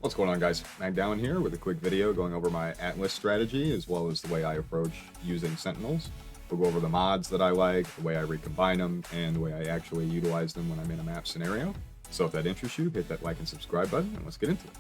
What's going on, guys? Mag Down here with a quick video going over my Atlas strategy as well as the way I approach using Sentinels. We'll go over the mods that I like, the way I recombine them, and the way I actually utilize them when I'm in a map scenario. So if that interests you, hit that like and subscribe button and let's get into it.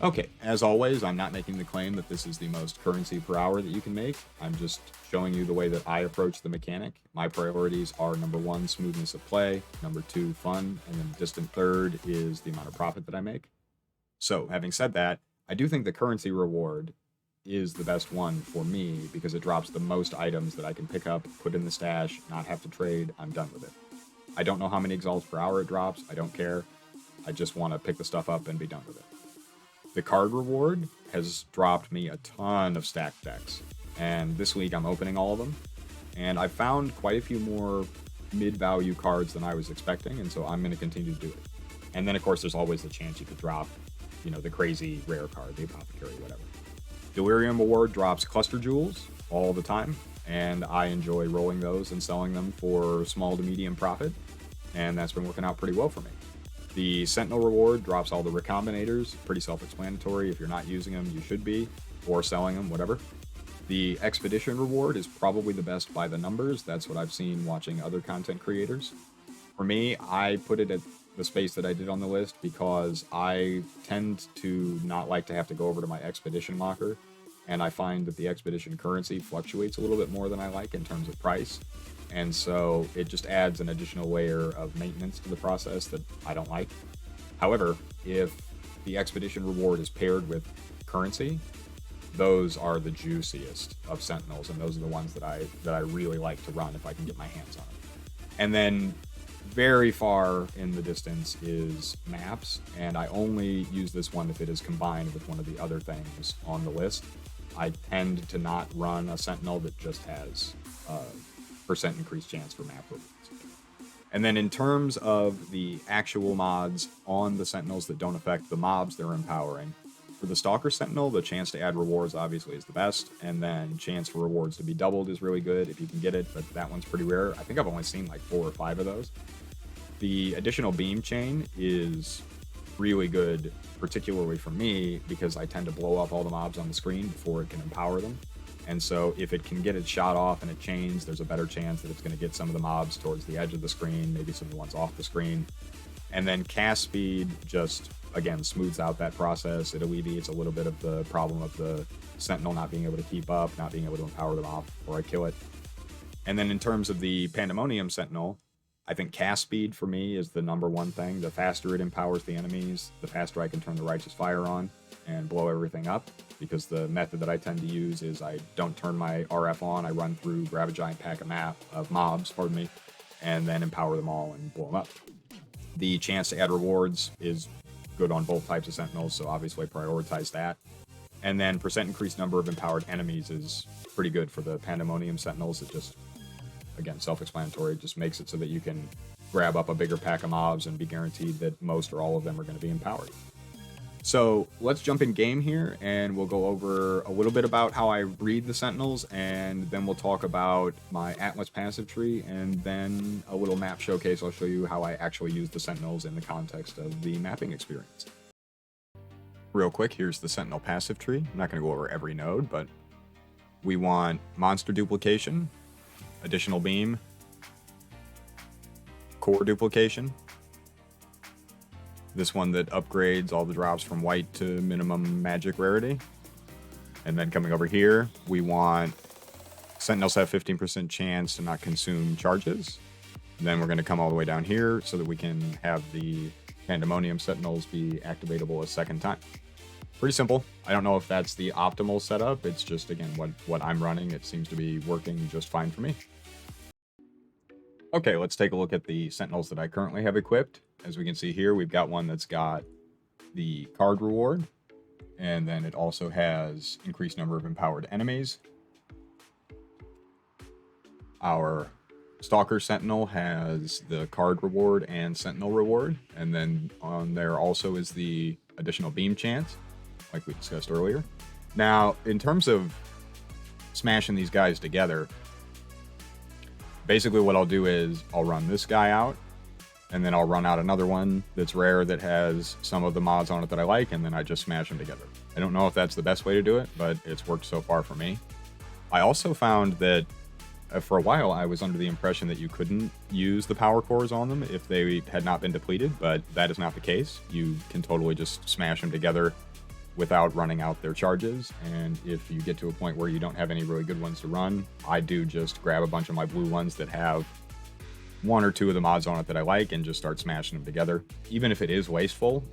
Okay, as always, I'm not making the claim that this is the most currency per hour that you can make. I'm just showing you the way that I approach the mechanic. My priorities are number one, smoothness of play, number two, fun, and then distant third is the amount of profit that I make. So, having said that, I do think the currency reward is the best one for me because it drops the most items that I can pick up, put in the stash, not have to trade. I'm done with it. I don't know how many exalts per hour it drops. I don't care. I just want to pick the stuff up and be done with it. The card reward has dropped me a ton of stacked decks, and this week I'm opening all of them, and I found quite a few more mid-value cards than I was expecting, and so I'm going to continue to do it. And then, of course, there's always the chance you could drop, the crazy rare card, the Apothecary, whatever. Delirium Award drops Cluster Jewels all the time, and I enjoy rolling those and selling them for small to medium profit, and that's been working out pretty well for me. The Sentinel reward drops all the Recombinators, pretty self-explanatory. If you're not using them, you should be, or selling them, whatever. The Expedition reward is probably the best by the numbers. That's what I've seen watching other content creators. For me, I put it at the space that I did on the list because I tend to not like to have to go over to my Expedition locker, and I find that the Expedition currency fluctuates a little bit more than I like in terms of price. And so it just adds an additional layer of maintenance to the process that I don't like. However, if the Expedition reward is paired with currency, those are the juiciest of Sentinels, and those are the ones that I really like to run if I can get my hands on them. And then very far in the distance is maps, and I only use this one if it is combined with one of the other things on the list. I tend to not run a Sentinel that just has percent increased chance for map rewards. And then in terms of the actual mods on the Sentinels that don't affect the mobs they're empowering, for the Stalker Sentinel, the chance to add rewards obviously is the best, and then chance for rewards to be doubled is really good if you can get it, but that one's pretty rare. I think I've only seen like 4 or 5 of those. The additional beam chain is really good, particularly for me, because I tend to blow up all the mobs on the screen before it can empower them. And so if it can get it shot off and it chains, there's a better chance that it's going to get some of the mobs towards the edge of the screen, maybe some of the ones off the screen. And then cast speed just, again, smooths out that process. It alleviates a little bit of the problem of the Sentinel not being able to keep up, not being able to empower the mob before I kill it. And then in terms of the Pandemonium Sentinel, I think cast speed for me is the number one thing. The faster it empowers the enemies, the faster I can turn the Righteous Fire on and blow everything up, because the method that I tend to use is I don't turn my RF on, I run through, grab a giant pack of mobs, and then empower them all and blow them up. The chance to add rewards is good on both types of Sentinels, so obviously prioritize that. And then percent increased number of empowered enemies is pretty good for the Pandemonium Sentinels. It just, again, self-explanatory, just makes it so that you can grab up a bigger pack of mobs and be guaranteed that most or all of them are going to be empowered. So let's jump in game here, and we'll go over a little bit about how I read the Sentinels, and then we'll talk about my Atlas passive tree, and then a little map showcase. I'll show you how I actually use the Sentinels in the context of the mapping experience. Real quick, here's the Sentinel passive tree. I'm not going to go over every node, but we want monster duplication, additional beam, core duplication, this one that upgrades all the drops from white to minimum magic rarity. And then coming over here, we want Sentinels have 15% chance to not consume charges. And then we're going to come all the way down here so that we can have the Pandemonium Sentinels be activatable a second time. Pretty simple. I don't know if that's the optimal setup. It's just, again, what I'm running. It seems to be working just fine for me. Okay, let's take a look at the Sentinels that I currently have equipped. As we can see here, we've got one that's got the card reward, and then it also has increased number of empowered enemies. Our Stalker Sentinel has the card reward and Sentinel reward, and then on there also is the additional beam chance, like we discussed earlier. Now, in terms of smashing these guys together, basically what I'll do is I'll run this guy out, and then I'll run out another one that's rare that has some of the mods on it that I like, and then I just smash them together. I don't know if that's the best way to do it, but it's worked so far for me. I also found that for a while I was under the impression that you couldn't use the power cores on them if they had not been depleted, but that is not the case. You can totally just smash them together without running out their charges, and if you get to a point where you don't have any really good ones to run, I do just grab a bunch of my blue ones that have one or two of the mods on it that I like and just start smashing them together. Even if it is wasteful,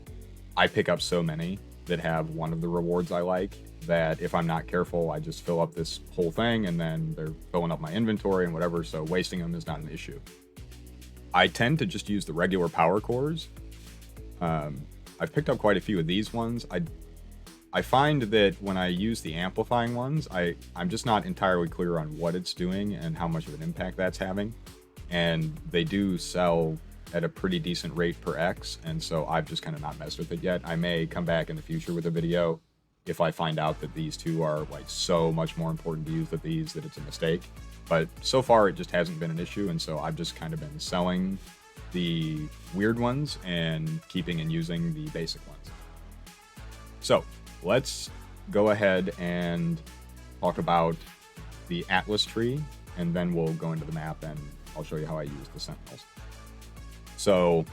I pick up so many that have one of the rewards I like that if I'm not careful, I just fill up this whole thing and then they're filling up my inventory and whatever, so wasting them is not an issue. I tend to just use the regular power cores. I've picked up quite a few of these ones. I find that when I use the amplifying ones, I'm just not entirely clear on what it's doing and how much of an impact that's having. And they do sell at a pretty decent rate per X, and so I've just kind of not messed with it yet. I may come back in the future with a video if I find out that these two are like so much more important to use than these that it's a mistake. But so far it just hasn't been an issue, and so I've just kind of been selling the weird ones and keeping and using the basic ones. So let's go ahead and talk about the Atlas tree, and then we'll go into the map and I'll show you how I use the Sentinels. So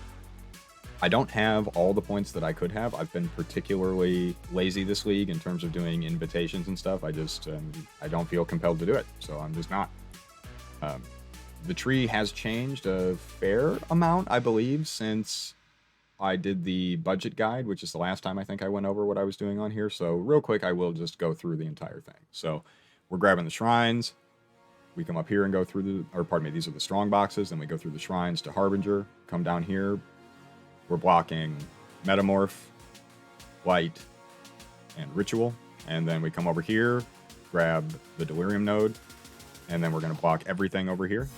I don't have all the points that I could have. I've been particularly lazy this league in terms of doing invitations and stuff. I just I don't feel compelled to do it, so I'm just not. The tree has changed a fair amount, I believe, since I did the budget guide, which is the last time I think I went over what I was doing on here. So real quick, I will just go through the entire thing. So we're grabbing the shrines. We come up here and go through these are the strong boxes, and we go through the shrines to Harbinger, come down here. We're blocking Metamorph, Light, and Ritual. And then we come over here, grab the Delirium node, and then we're going to block everything over here.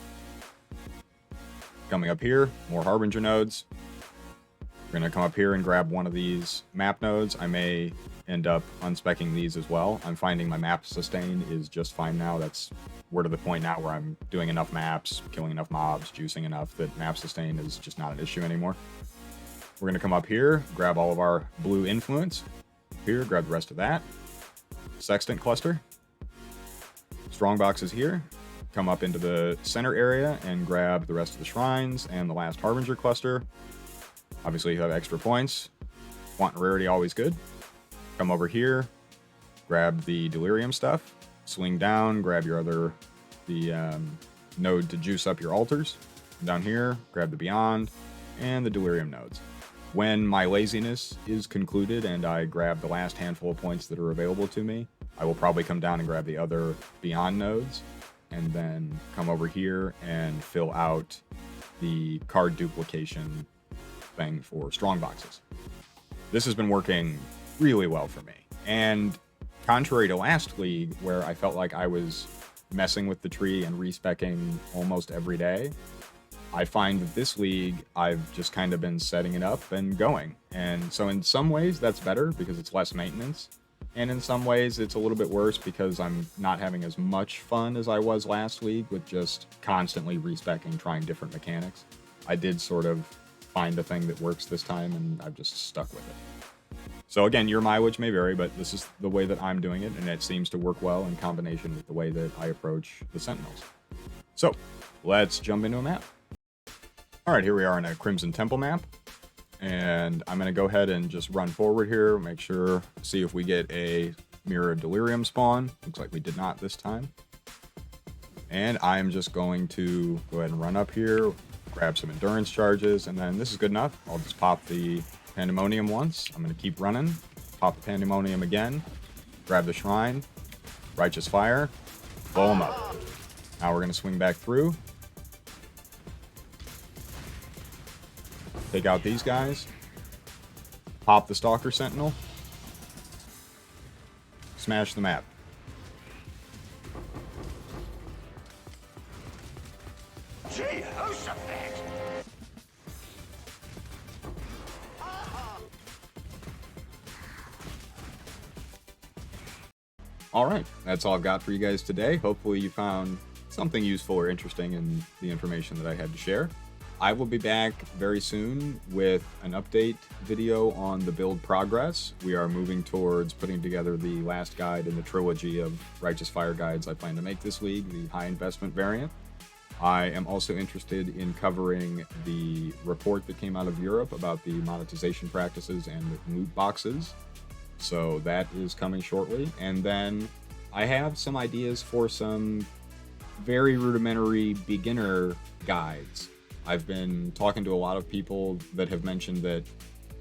Coming up here, more Harbinger nodes. We're going to come up here and grab one of these map nodes. I may end up unspecking these as well. I'm finding my map sustain is just fine now. We're to the point now where I'm doing enough maps, killing enough mobs, juicing enough that map sustain is just not an issue anymore. We're going to come up here, grab all of our blue influence. Here, grab the rest of that. Sextant cluster. Strong boxes here. Come up into the center area and grab the rest of the shrines and the last Harbinger cluster. Obviously, you have extra points. Want rarity, always good. Come over here, grab the Delirium stuff. Swing down, grab the node to juice up your altars. Down here, grab the Beyond and the Delirium nodes. When my laziness is concluded and I grab the last handful of points that are available to me, I will probably come down and grab the other Beyond nodes, and then come over here and fill out the card duplication thing for strong boxes. This has been working really well for me, and contrary to last league, where I felt like I was messing with the tree and respecking almost every day, I find that this league, I've just kind of been setting it up and going. And so in some ways, that's better because it's less maintenance. And in some ways, it's a little bit worse because I'm not having as much fun as I was last league with just constantly respecking, trying different mechanics. I did sort of find a thing that works this time, and I've just stuck with it. So again, your mileage may vary, but this is the way that I'm doing it, and it seems to work well in combination with the way that I approach the Sentinels. So let's jump into a map. All right, here we are in a Crimson Temple map, and I'm going to go ahead and just run forward here, make sure, see if we get a Mirror of Delirium spawn. Looks like we did not this time. And I'm just going to go ahead and run up here, grab some endurance charges, and then this is good enough. I'll just pop the Pandemonium once. I'm going to keep running, pop the Pandemonium again, grab the Shrine, Righteous Fire, blow them up. Now we're going to swing back through, take out these guys, pop the Stalker Sentinel, smash the map. Crucifix! All right, that's all I've got for you guys today. Hopefully you found something useful or interesting in the information that I had to share. I will be back very soon with an update video on the build progress. We are moving towards putting together the last guide in the trilogy of Righteous Fire guides I plan to make this week, the high investment variant. I am also interested in covering the report that came out of Europe about the monetization practices and loot boxes. So that is coming shortly. And then I have some ideas for some very rudimentary beginner guides. I've been talking to a lot of people that have mentioned that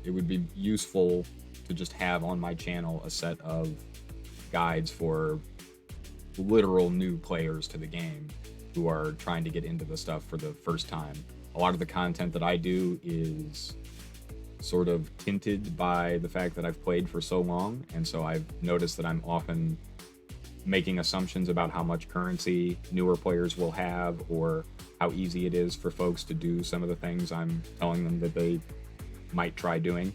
it would be useful to just have on my channel a set of guides for literal new players to the game who are trying to get into the stuff for the first time. A lot of the content that I do is sort of tinted by the fact that I've played for so long, and so I've noticed that I'm often making assumptions about how much currency newer players will have or how easy it is for folks to do some of the things I'm telling them that they might try doing.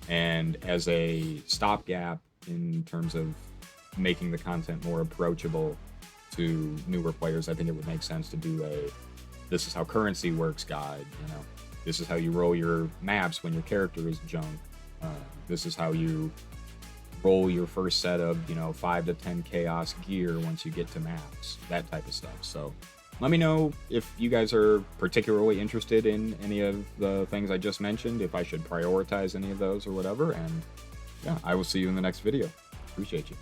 And as a stopgap in terms of making the content more approachable to newer players, I think it would make sense to do a this is how currency works guide. You know, this is how you roll your maps when your character is junk. This is how you roll your first set of 5 to 10 chaos gear once you get to maps, that type of stuff. So let me know if you guys are particularly interested in any of the things I just mentioned, if I should prioritize any of those or whatever. And yeah, I will see you in the next video. Appreciate you.